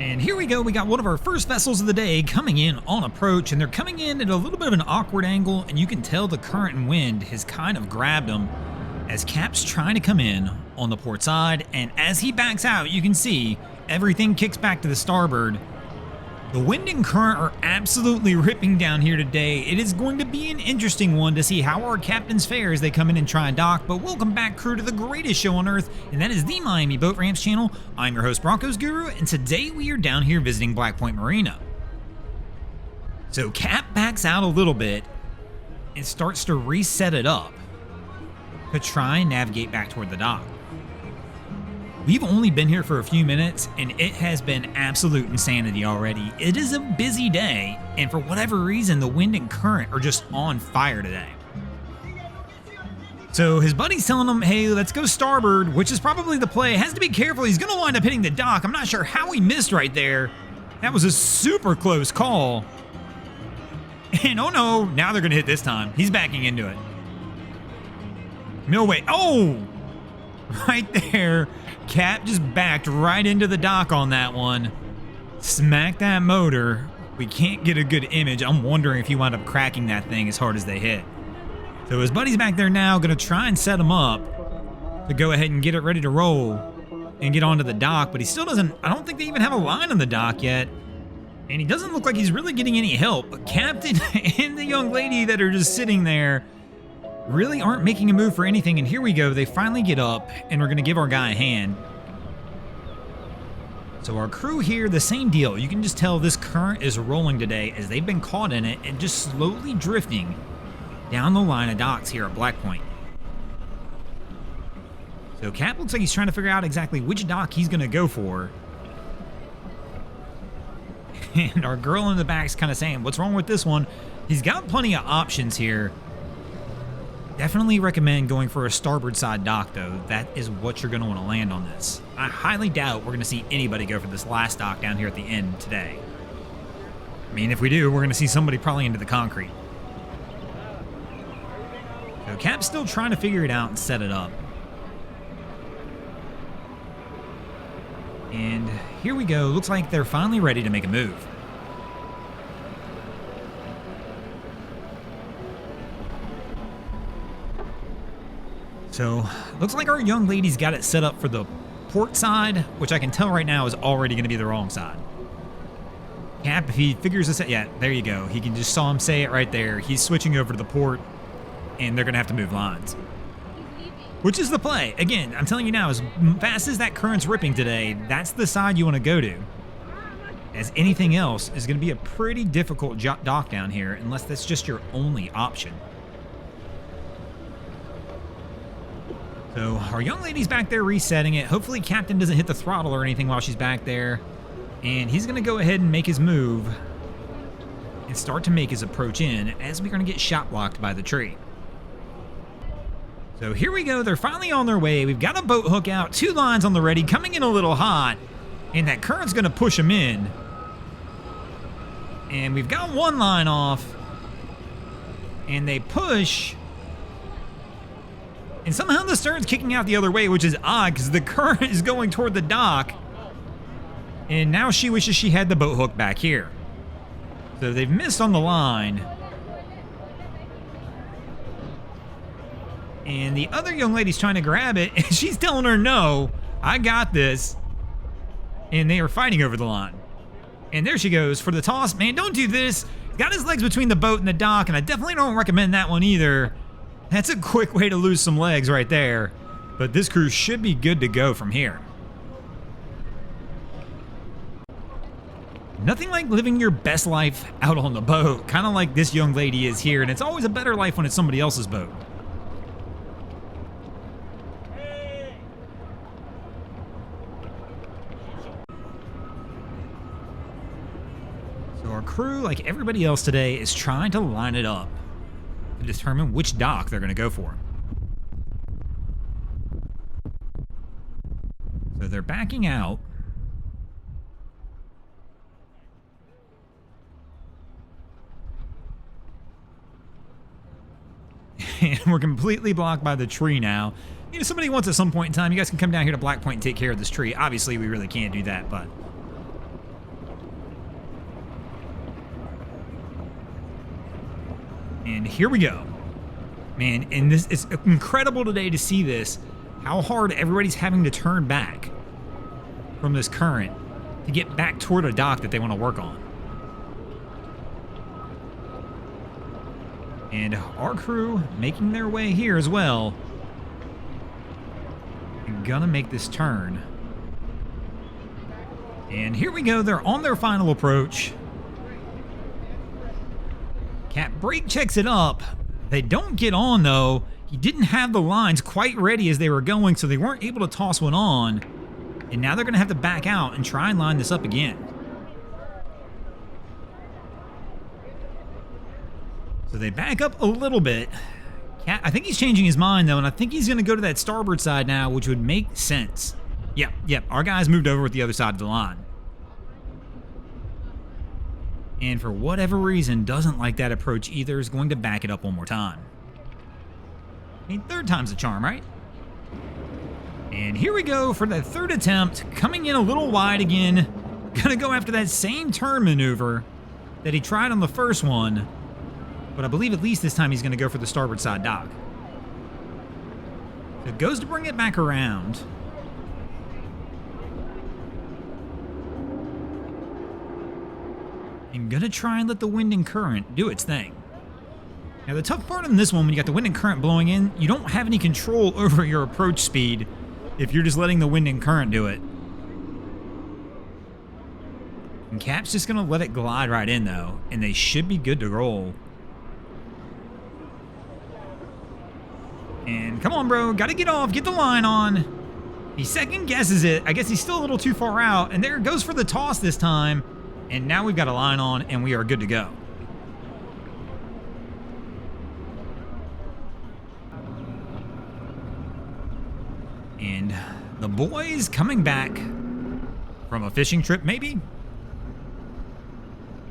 And here we go, we got one of our first vessels of the day coming in on approach, and they're coming in at a little bit of an awkward angle, and you can tell the current and wind has kind of grabbed them as Cap's trying to come in on the port side, and as he backs out, you can see everything kicks back to the starboard. The wind and current are absolutely ripping down here today. It is going to be an interesting one to see how our captains fare as they come in and try and dock. But welcome back, crew, to the greatest show on earth, and that is the Miami Boat Ramps channel. I'm your host, Broncos Guru, and today we are down here visiting Point Marina. So Cap backs out a little bit and starts to reset it up to try and navigate back toward the dock. We've only been here for a few minutes, and it has been absolute insanity already. It is a busy day, and for whatever reason, the wind and current are just on fire today. So his buddy's telling him, hey, let's go starboard, which is probably the play. Has to be careful. He's going to wind up hitting the dock. I'm not sure how he missed right there. That was a super close call. And oh no, now they're going to hit this time. He's backing into it. Millway. Oh! Right there. Cap just backed right into the dock on that one. Smacked that motor. We can't get a good image. I'm wondering if he wound up cracking that thing as hard as they hit. So his buddy's back there now, going to try and set him up to go ahead and get it ready to roll and get onto the dock. But he still doesn't, I don't think they even have a line on the dock yet. And he doesn't look like he's really getting any help. But Captain and the young lady that are just sitting there really aren't making a move for anything, and here we go. They finally get up, and we're going to give our guy a hand. So our crew here, the same deal. You can just tell this current is rolling today as they've been caught in it and just slowly drifting down the line of docks here at Point. So Cap looks like he's trying to figure out exactly which dock he's going to go for. And our girl in the back's kind of saying, what's wrong with this one? He's got plenty of options here. Definitely recommend going for a starboard side dock, though. That is what you're going to want to land on this. I highly doubt we're going to see anybody go for this last dock down here at the end today. I mean, if we do, we're going to see somebody probably into the concrete. So Cap's still trying to figure it out and set it up. And here we go. Looks like they're finally ready to make a move. So, looks like our young lady's got it set up for the port side, which I can tell right now is already going to be the wrong side. Cap, if he figures this out, yeah, there you go. He can just saw him say it right there. He's switching over to the port, and they're going to have to move lines. Which is the play. Again, I'm telling you now, as fast as that current's ripping today, that's the side you want to go to. As anything else is going to be a pretty difficult dock down here, unless that's just your only option. So our young lady's back there resetting it. Hopefully Captain doesn't hit the throttle or anything while she's back there. And he's going to go ahead and make his move and start to make his approach in as we're going to get shot blocked by the tree. So here we go. They're finally on their way. We've got a boat hook out, 2 lines on the ready, coming in a little hot. And that current's going to push them in. And we've got 1 line off. And they push. And somehow the stern's kicking out the other way, which is odd because the current is going toward the dock. And now she wishes she had the boat hook back here. So they've missed on the line. And the other young lady's trying to grab it, and she's telling her, no, I got this. And they are fighting over the line. And there she goes for the toss. Man, don't do this. He's got his legs between the boat and the dock, and I definitely don't recommend that one either. That's a quick way to lose some legs right there. But this crew should be good to go from here. Nothing like living your best life out on the boat. Kind of like this young lady is here. And it's always a better life when it's somebody else's boat. So our crew, like everybody else today, is trying to line it up to determine which dock they're going to go for. So they're backing out. And we're completely blocked by the tree now. You know, somebody wants at some point in time, you guys can come down here to Point and take care of this tree. Obviously, we really can't do that, but And here we go. Man, and this is incredible today to see this, how hard everybody's having to turn back from this current to get back toward a dock that they want to work on. And our crew making their way here as well. And gonna make this turn. And here we go, they're on their final approach. Cap brake checks it up. They don't get on though. He didn't have the lines quite ready as they were going, so they weren't able to toss one on. And now they're gonna have to back out and try and line this up again. So they back up a little bit. Cap, I think he's changing his mind though, and I think he's gonna go to that starboard side now, which would make sense. Yep, our guys moved over with the other side of the line. And for whatever reason, doesn't like that approach either, is going to back it up one more time. I mean, third time's a charm, right? And here we go for that third attempt, coming in a little wide again. Gonna go after that same turn maneuver that he tried on the first one, but I believe at least this time he's gonna go for the starboard side dock. So it goes to bring it back around. And gonna try and let the wind and current do its thing. Now the tough part in this one, when you got the wind and current blowing in, you don't have any control over your approach speed if you're just letting the wind and current do it. And Cap's just gonna let it glide right in though, and they should be good to roll. And come on bro, gotta get off, get the line on. He second guesses it, I guess he's still a little too far out, and there it goes for the toss this time. And now we've got a line on and we are good to go. And the boys coming back from a fishing trip, maybe?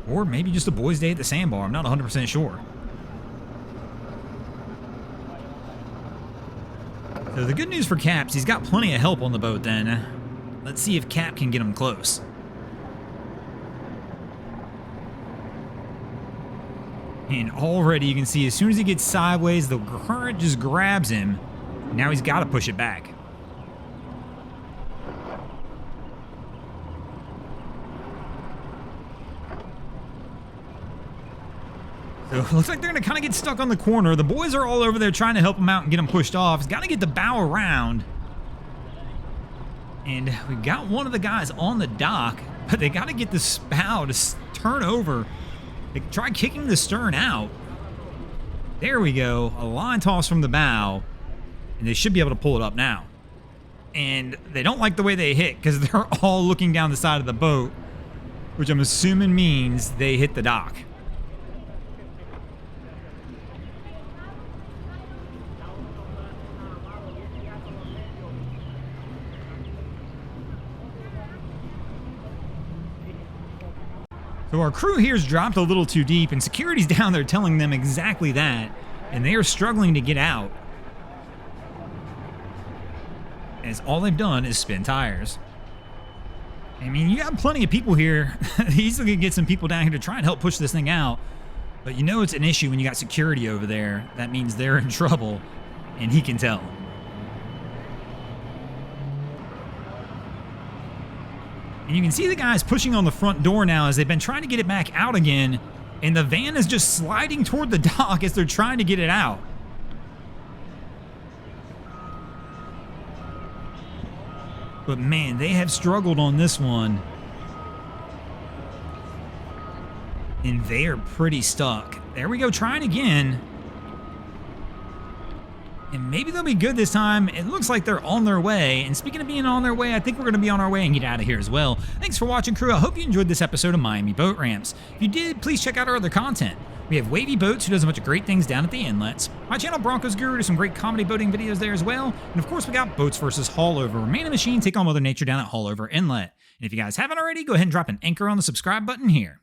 Or maybe just a boys' day at the sandbar. I'm not 100% sure. So the good news for Caps, he's got plenty of help on the boat then. Let's see if Cap can get him close. And already you can see as soon as he gets sideways, the current just grabs him. Now he's got to push it back. So it looks like they're going to kind of get stuck on the corner. The boys are all over there trying to help him out and get him pushed off. He's got to get the bow around. And we've got one of the guys on the dock, but they got to get this bow to turn over. They try kicking the stern out. There we go. A line toss from the bow. And they should be able to pull it up now. And they don't like the way they hit because they're all looking down the side of the boat, which I'm assuming means they hit the dock. So our crew here's dropped a little too deep, and security's down there telling them exactly that, and they are struggling to get out, as all they've done is spin tires. I mean, you got plenty of people here. He's going to get some people down here to try and help push this thing out, but you know it's an issue when you got security over there. That means they're in trouble, and he can tell. And you can see the guys pushing on the front door now as they've been trying to get it back out again, and the van is just sliding toward the dock as they're trying to get it out. But man, they have struggled on this one. And they are pretty stuck. There we go, trying again. And maybe they'll be good this time. It looks like they're on their way. And speaking of being on their way, I think we're going to be on our way and get out of here as well. Thanks for watching, crew. I hope you enjoyed this episode of Miami Boat Ramps. If you did, please check out our other content. We have Wavy Boats, who does a bunch of great things down at the inlets. My channel, Broncos Guru, does some great comedy boating videos there as well. And of course, we got Boats vs. Haulover. Man and machine take on Mother Nature down at Haulover Inlet. And if you guys haven't already, go ahead and drop an anchor on the subscribe button here.